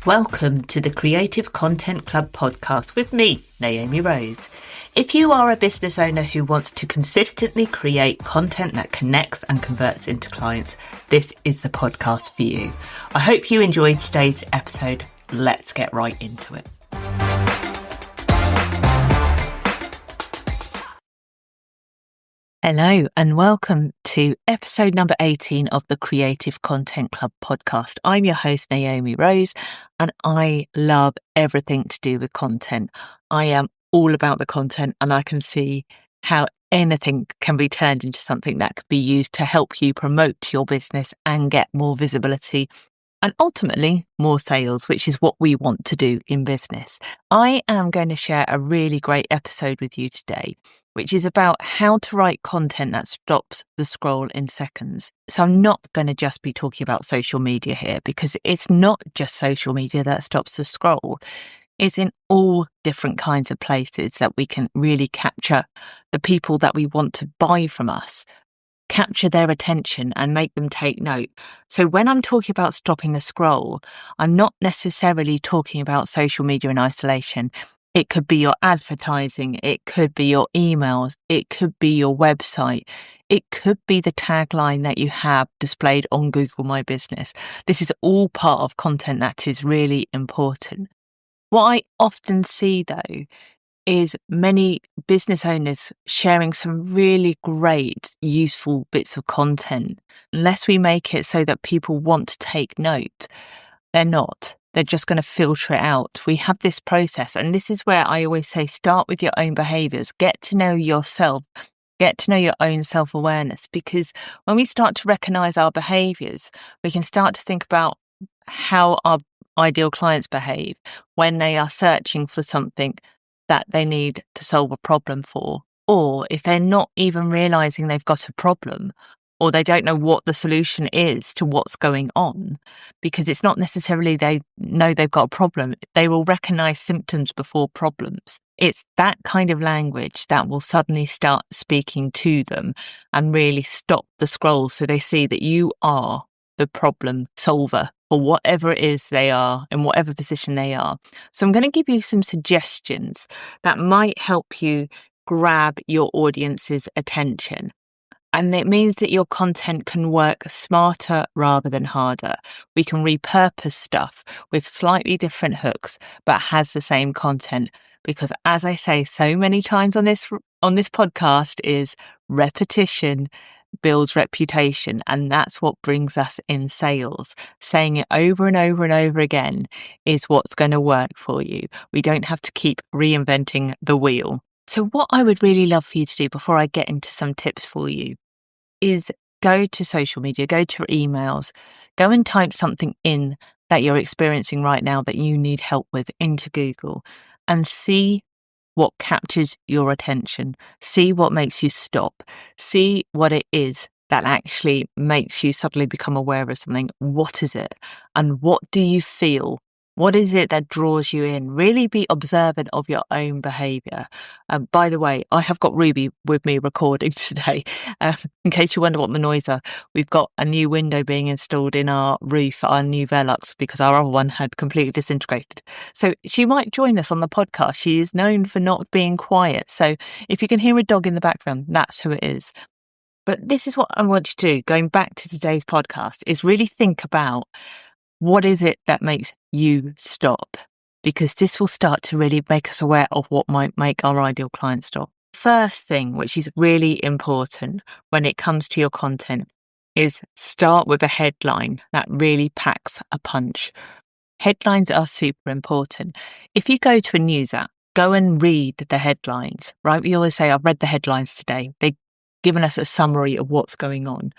Welcome to the Creative Content Club podcast with me, Naomi Rose. If you are a business owner who wants to consistently create content that connects and converts into clients, this is the podcast for you. I hope you enjoyed today's episode. Let's get right into it. Hello and welcome to episode number 18 of the Creative Content Club podcast. I'm your host, Naomi Rose, and I love everything to do with content. I am all about the content, and I can see how anything can be turned into something that could be used to help you promote your business and get more visibility and ultimately more sales, which is what we want to do in business. I am going to share a really great episode with you today, which is about how to write content that stops the scroll in seconds. So I'm not going to just be talking about social media here, because it's not just social media that stops the scroll. It's in all different kinds of places that we can really capture the people that we want to buy from us, capture their attention and make them take note. So when I'm talking about stopping the scroll, I'm not necessarily talking about social media in isolation. It could be your advertising, it could be your emails, it could be your website, it could be the tagline that you have displayed on Google My Business. This is all part of content that is really important. What I often see though is many business owners sharing some really great, useful bits of content. Unless we make it so that people want to take note, they're not. They're just going to filter it out. We have this process, and this is where I always say start with your own behaviours. Get to know yourself. Get to know your own self-awareness, because when we start to recognise our behaviours, we can start to think about how our ideal clients behave when they are searching for something that they need to solve a problem for, or if they're not even realizing they've got a problem, or they don't know what the solution is to what's going on, because it's not necessarily they know they've got a problem. They will recognize symptoms before problems. It's that kind of language that will suddenly start speaking to them and really stop the scroll, so they see that you are the problem solver for whatever it is they are in whatever position they are. So I'm going to give you some suggestions that might help you grab your audience's attention. And it means that your content can work smarter rather than harder. We can repurpose stuff with slightly different hooks, but has the same content. Because as I say so many times on this podcast, is repetition builds reputation, and that's what brings us in sales. Saying it over and over and over again is what's going to work for you. We don't have to keep reinventing the wheel. So what I would really love for you to do before I get into some tips for you is go to social media, go to your emails, go and type something in that you're experiencing right now that you need help with into Google, and see what captures your attention. See what makes you stop. See what it is that actually makes you suddenly become aware of something. What is it? And what do you feel? What is it that draws you in? Really be observant of your own behaviour. By the way, I have got Ruby with me recording today. In case you wonder what the noise are, we've got a new window being installed in our roof, our new Velux, because our other one had completely disintegrated. So she might join us on the podcast. She is known for not being quiet. So if you can hear a dog in the background, that's who it is. But this is what I want you to do, going back to today's podcast, is really think about what is it that makes you stop? Because this will start to really make us aware of what might make our ideal client stop. First thing, which is really important when it comes to your content, is start with a headline that really packs a punch. Headlines are super important. If you go to a news app, go and read the headlines, right? We always say, I've read the headlines today. They've given us a summary of what's going on.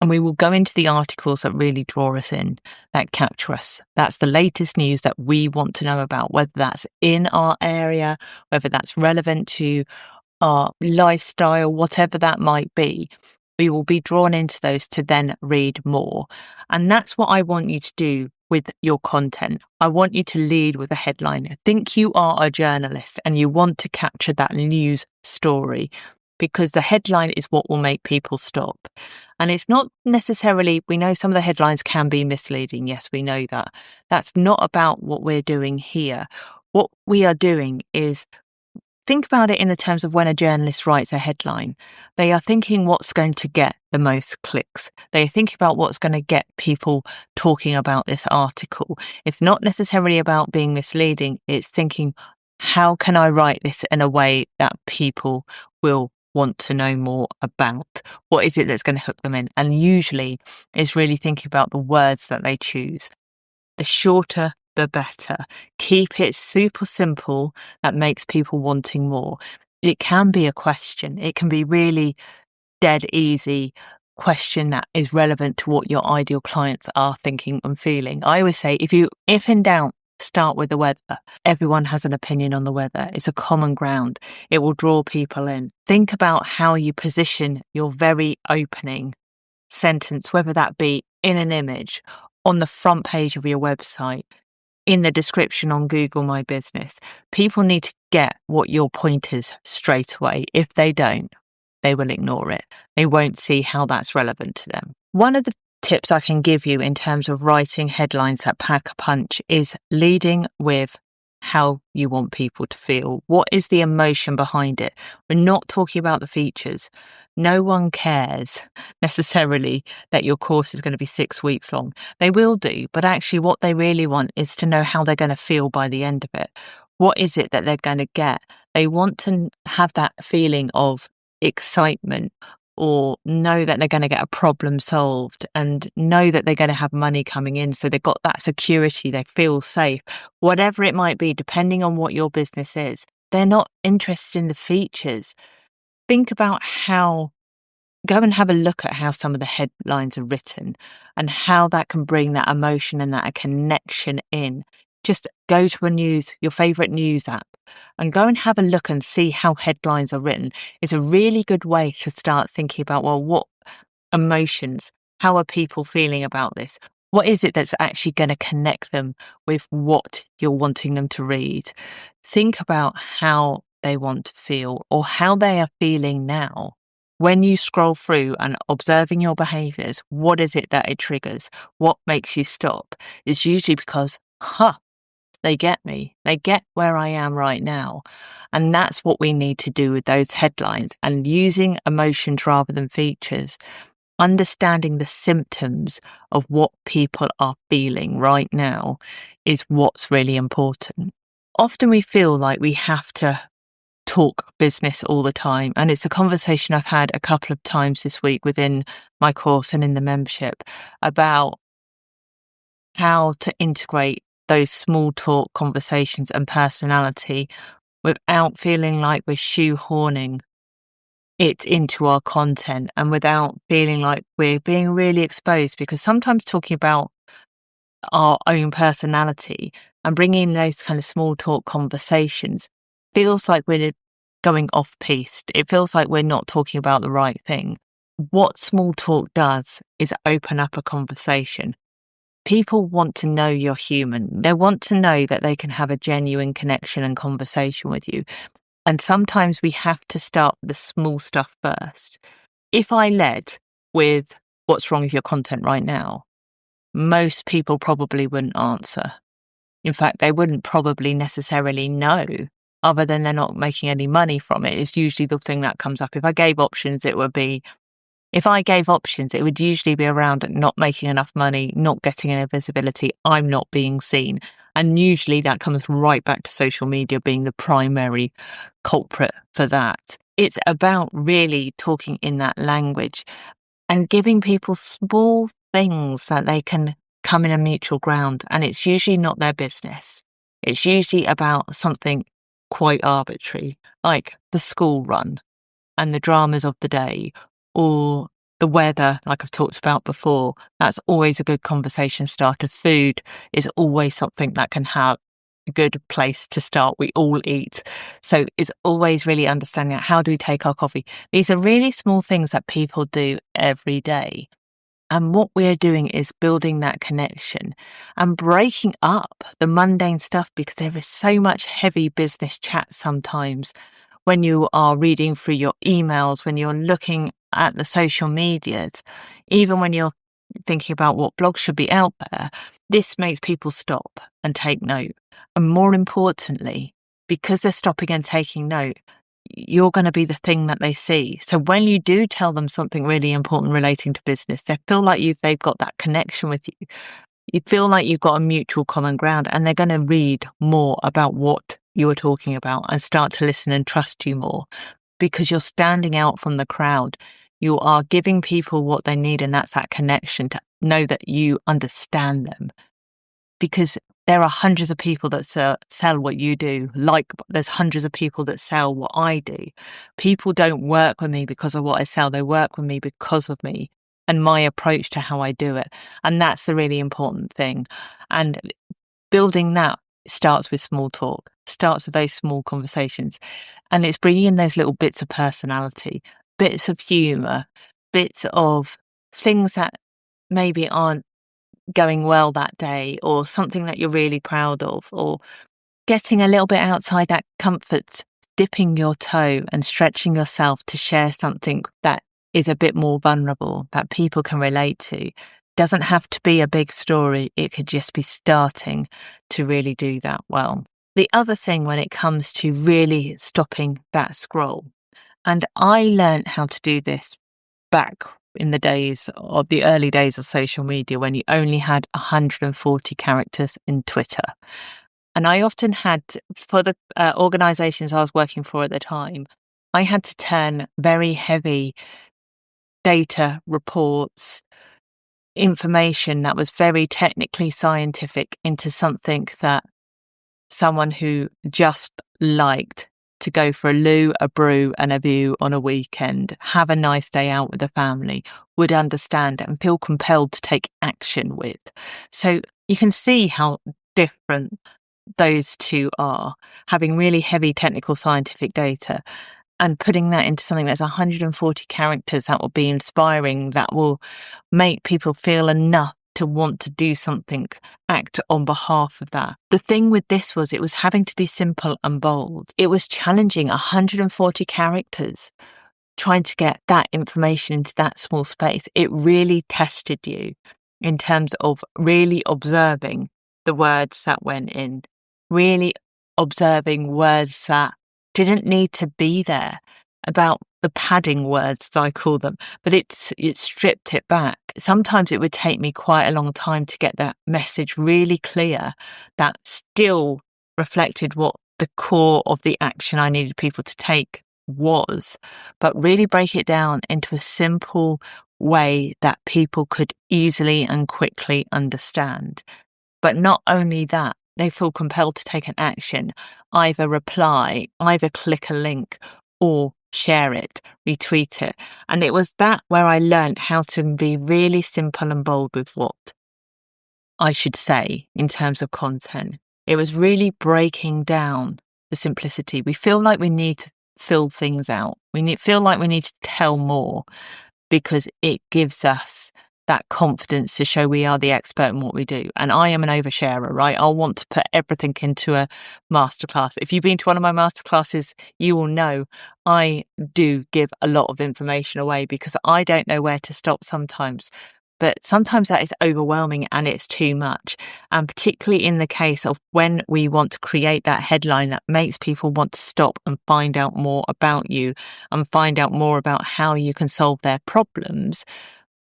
And we will go into the articles that really draw us in, that capture us. That's the latest news that we want to know about, whether that's in our area, whether that's relevant to our lifestyle, whatever that might be. We will be drawn into those to then read more. And that's what I want you to do with your content. I want you to lead with a headline. Think you are a journalist and you want to capture that news story. because the headline is what will make people stop. And it's not necessarily, we know some of the headlines can be misleading. Yes, we know that. That's not about what we're doing here. What we are doing is think about it in the terms of when a journalist writes a headline. They are thinking what's going to get the most clicks. They are thinking about what's going to get people talking about this article. It's not necessarily about being misleading. It's thinking, how can I write this in a way that people will want to know more about? What is it that's going to hook them in? And usually it's really thinking about the words that they choose. The shorter, the better. Keep it super simple. That makes people wanting more. It can be a question. It can be really dead easy question that is relevant to what your ideal clients are thinking and feeling. I always say, if in doubt, start with the weather. Everyone has an opinion on the weather. It's a common ground. It will draw people in. Think about how you position your very opening sentence, whether that be in an image, on the front page of your website, in the description on Google My Business. People need to get what your point is straight away. If they don't, they will ignore it. They won't see how that's relevant to them. One of the tips I can give you in terms of writing headlines that pack a punch is leading with how you want people to feel. What is the emotion behind it? We're not talking about the features. No one cares necessarily that your course is going to be 6 weeks long. They will do, but actually what they really want is to know how they're going to feel by the end of it. What is it that they're going to get? They want to have that feeling of excitement, or know that they're going to get a problem solved, and know that they're going to have money coming in. So they've got that security, they feel safe, whatever it might be, depending on what your business is. They're not interested in the features. Think about go and have a look at how some of the headlines are written and how that can bring that emotion and that connection in. Just go to your favorite news app, and go and have a look and see how headlines are written. It's a really good way to start thinking about, well, what emotions, how are people feeling about this? What is it that's actually going to connect them with what you're wanting them to read? Think about how they want to feel, or how they are feeling now. When you scroll through and observing your behaviors, what is it that it triggers? What makes you stop? It's usually because, they get me. They get where I am right now. And that's what we need to do with those headlines, and using emotions rather than features. Understanding the symptoms of what people are feeling right now is what's really important. Often we feel like we have to talk business all the time. And it's a conversation I've had a couple of times this week within my course and in the membership about how to integrate those small talk conversations and personality without feeling like we're shoehorning it into our content, and without feeling like we're being really exposed. Because sometimes talking about our own personality and bringing in those kind of small talk conversations feels like we're going off piste. It feels like we're not talking about the right thing. What small talk does is open up a conversation. People want to know you're human. They want to know that they can have a genuine connection and conversation with you. And sometimes we have to start with the small stuff first. If I led with what's wrong with your content right now, most people probably wouldn't answer. In fact, they wouldn't probably necessarily know, other than they're not making any money from it. It's usually the thing that comes up. If I gave options, it would usually be around not making enough money, not getting any visibility, I'm not being seen. And usually that comes right back to social media being the primary culprit for that. It's about really talking in that language and giving people small things that they can come in a mutual ground. And it's usually not their business. It's usually about something quite arbitrary, like the school run and the dramas of the day, or the weather, like I've talked about before. That's always a good conversation starter. Food is always something that can have a good place to start. We all eat. So it's always really understanding how do we take our coffee. These are really small things that people do every day. And what we're doing is building that connection and breaking up the mundane stuff, because there is so much heavy business chat sometimes when you are reading through your emails, when you're looking at the social medias, even when you're thinking about what blogs should be out there, this makes people stop and take note. And more importantly, because they're stopping and taking note, you're going to be the thing that they see. So when you do tell them something really important relating to business, they feel like they've got that connection with you. You feel like you've got a mutual common ground, and they're going to read more about what you are talking about and start to listen and trust you more because you're standing out from the crowd. You are giving people what they need, and that's that connection to know that you understand them. Because there are hundreds of people that sell what you do, like there's hundreds of people that sell what I do. People don't work with me because of what I sell. They work with me because of me and my approach to how I do it. And that's the really important thing. And building that starts with small talk, starts with those small conversations. And it's bringing in those little bits of personality, bits of humor, bits of things that maybe aren't going well that day, or something that you're really proud of, or getting a little bit outside that comfort, dipping your toe and stretching yourself to share something that is a bit more vulnerable that people can relate to. Doesn't have to be a big story. It could just be starting to really do that well. The other thing when it comes to really stopping that scroll, and I learned how to do this back in the early days of social media when you only had 140 characters in Twitter. And I often had, for the organizations I was working for at the time, I had to turn very heavy data reports, information that was very technically scientific into something that someone who just liked to go for a loo, a brew and a view on a weekend, have a nice day out with the family, would understand and feel compelled to take action with. So you can see how different those two are, having really heavy technical scientific data and putting that into something that's 140 characters that will be inspiring, that will make people feel enough to want to do something, act on behalf of that. The thing with this was it was having to be simple and bold. It was challenging 140 characters, trying to get that information into that small space. It really tested you in terms of really observing the words that went in, really observing words that didn't need to be there, about the padding words, as I call them, but it stripped it back. Sometimes it would take me quite a long time to get that message really clear that still reflected what the core of the action I needed people to take was, but really break it down into a simple way that people could easily and quickly understand. But not only that, they feel compelled to take an action, either reply, either click a link, or share it, retweet it. And it was that where I learned how to be really simple and bold with what I should say in terms of content. It was really breaking down the simplicity. We feel like we need to fill things out. Feel like we need to tell more because it gives us that confidence to show we are the expert in what we do. And I am an oversharer, right? I'll want to put everything into a masterclass. If you've been to one of my masterclasses, you will know I do give a lot of information away because I don't know where to stop sometimes. But sometimes that is overwhelming and it's too much. And particularly in the case of when we want to create that headline that makes people want to stop and find out more about you and find out more about how you can solve their problems,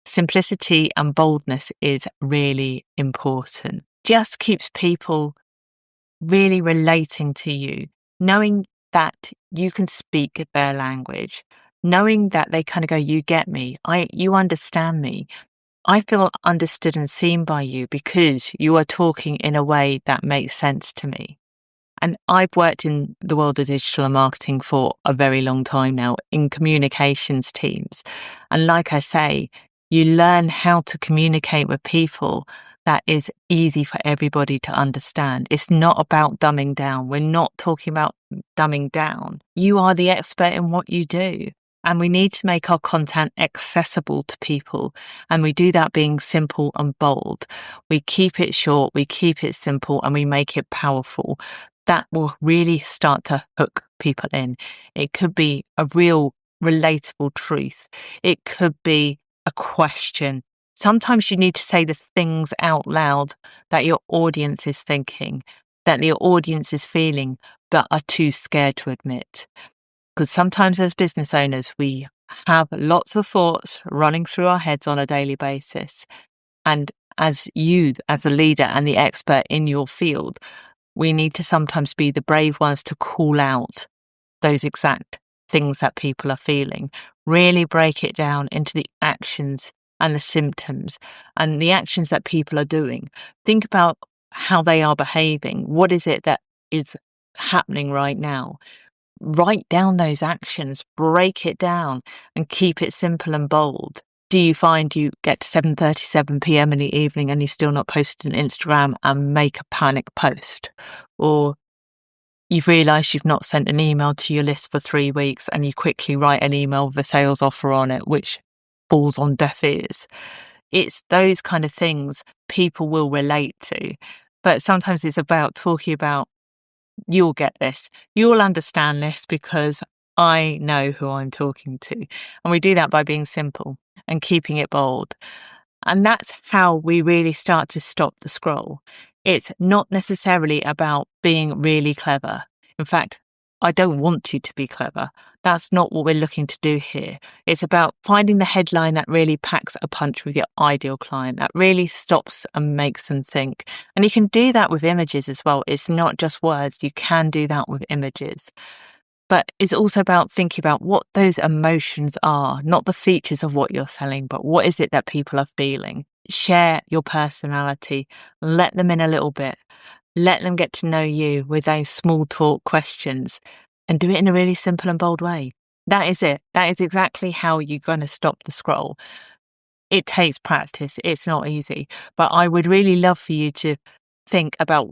simplicity and boldness is really important. Just keeps people really relating to you, knowing that you can speak their language, knowing that they kind of go, you get me, you understand me. I feel understood and seen by you because you are talking in a way that makes sense to me. And I've worked in the world of digital and marketing for a very long time now in communications teams. And like I say, you learn how to communicate with people that is easy for everybody to understand. It's not about dumbing down. We're not talking about dumbing down. You are the expert in what you do. And we need to make our content accessible to people. And we do that being simple and bold. We keep it short, we keep it simple, and we make it powerful. That will really start to hook people in. It could be a real relatable truth. It could be a question. Sometimes you need to say the things out loud that your audience is thinking, that your audience is feeling, but are too scared to admit. Because sometimes as business owners, we have lots of thoughts running through our heads on a daily basis. And as you, as a leader and the expert in your field, we need to sometimes be the brave ones to call out those exact things that people are feeling. Really break it down into the actions and the symptoms and the actions that people are doing. Think about how they are behaving. What is it that is happening right now? Write down those actions, break it down, and keep it simple and bold. Do you find you get to 7:37 p.m. in the evening and you've still not posted an Instagram and make a panic post? Or you've realised you've not sent an email to your list for 3 weeks and you quickly write an email with a sales offer on it, which falls on deaf ears. It's those kind of things people will relate to. But sometimes it's about talking about, you'll get this, you'll understand this because I know who I'm talking to. And we do that by being simple and keeping it bold. And that's how we really start to stop the scroll. It's not necessarily about being really clever. In fact, I don't want you to be clever. That's not what we're looking to do here. It's about finding the headline that really packs a punch with your ideal client, that really stops and makes them think. And you can do that with images as well. It's not just words. You can do that with images. But it's also about thinking about what those emotions are, not the features of what you're selling, but what is it that people are feeling. Share your personality, let them in a little bit, let them get to know you with those small talk questions, and do it in a really simple and bold way. That is it. That is exactly how you're going to stop the scroll. It takes practice. It's not easy, but I would really love for you to think about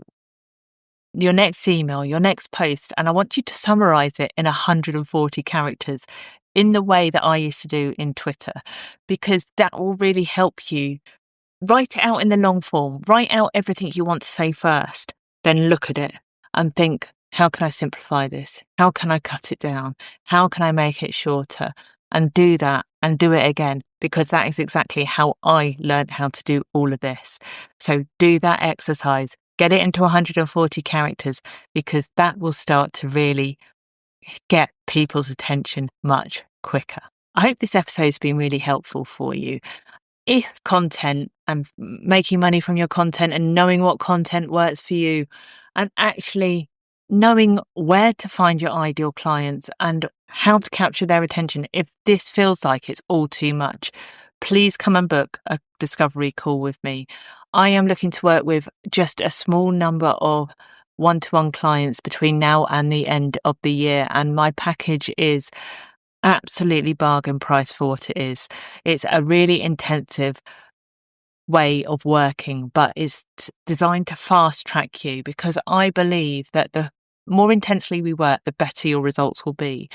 your next email, your next post, and I want you to summarize it in 140 characters in the way that I used to do in Twitter, because that will really help you. Write it out in the long form. Write out everything you want to say first, then look at it and think, how can I simplify this? How can I cut it down? How can I make it shorter? And do that and do it again, because that is exactly how I learned how to do all of this. So do that exercise. Get it into 140 characters, because that will start to really get people's attention much quicker. I hope this episode has been really helpful for you. If content and making money from your content and knowing what content works for you and actually knowing where to find your ideal clients and how to capture their attention, if this feels like it's all too much, please come and book a discovery call with me. I am looking to work with just a small number of one-to-one clients between now and the end of the year, and my package is absolutely bargain price for what it is. It's a really intensive way of working, but it's designed to fast track you, because I believe that the more intensely we work, the better your results will be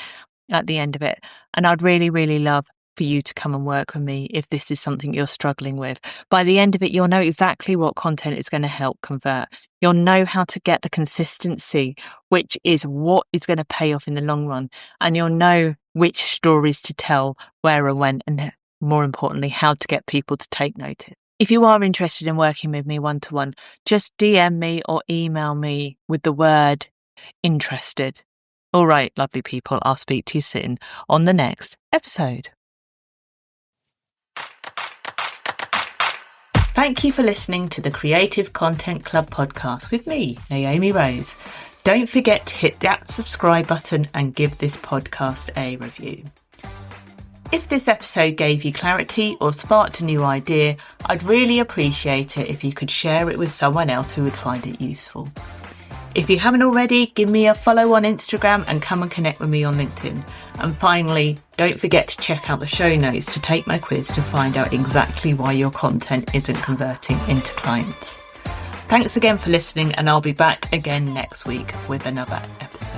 at the end of it. And I'd really, really love for you to come and work with me if this is something you're struggling with. By the end of it, you'll know exactly what content is going to help convert. You'll know how to get the consistency, which is what is going to pay off in the long run. And you'll know which stories to tell, where and when, and more importantly, how to get people to take notice. If you are interested in working with me one-to-one, just DM me or email me with the word interested. All right, lovely people, I'll speak to you soon on the next episode. Thank you for listening to the Creative Content Club podcast with me, Naomi Rose. Don't forget to hit that subscribe button and give this podcast a review. If this episode gave you clarity or sparked a new idea, I'd really appreciate it if you could share it with someone else who would find it useful. If you haven't already, give me a follow on Instagram and come and connect with me on LinkedIn. And finally, don't forget to check out the show notes to take my quiz to find out exactly why your content isn't converting into clients. Thanks again for listening, and I'll be back again next week with another episode.